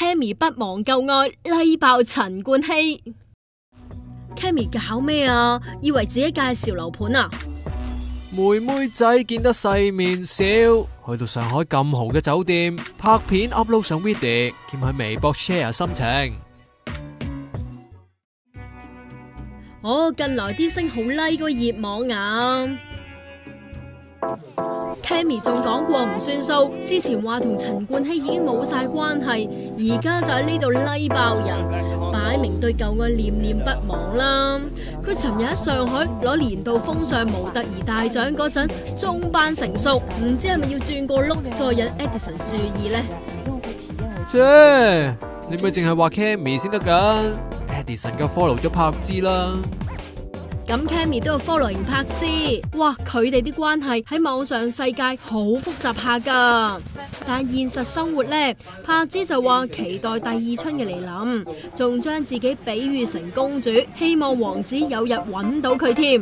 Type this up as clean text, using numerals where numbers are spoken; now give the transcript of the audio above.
Cammy 不忘舊愛，拉爆陳冠希。Cammy 搞咩啊？以為自己介紹樓盤啊？妹妹仔見得世面少，去到上海咁豪嘅酒店拍片 upload 上 video， 兼喺微博 share 心情。近來啲星好 like 個熱網啊！ Cammy 仲講過唔算數，之前話同陳冠希已經冇晒關係，而家就喺呢度拉爆人，擺明對舊愛念念不忘啦。佢尋日喺上海攞年度風尚模特兒大獎嗰陣，中班成熟，唔知係咪要轉個碌再引 Edison 注意呢？啫，你咪淨係話 Cammy 先得噶 ，Edison 嘅 follow 咗柏芝啦。咁 Cammy 都有 follow 完柏芝，哇！佢哋啲關係喺網上世界好複雜下噶，但現實生活呢，柏芝就話期待第二春嘅嚟臨，仲將自己比喻成公主，希望王子有日揾到佢添。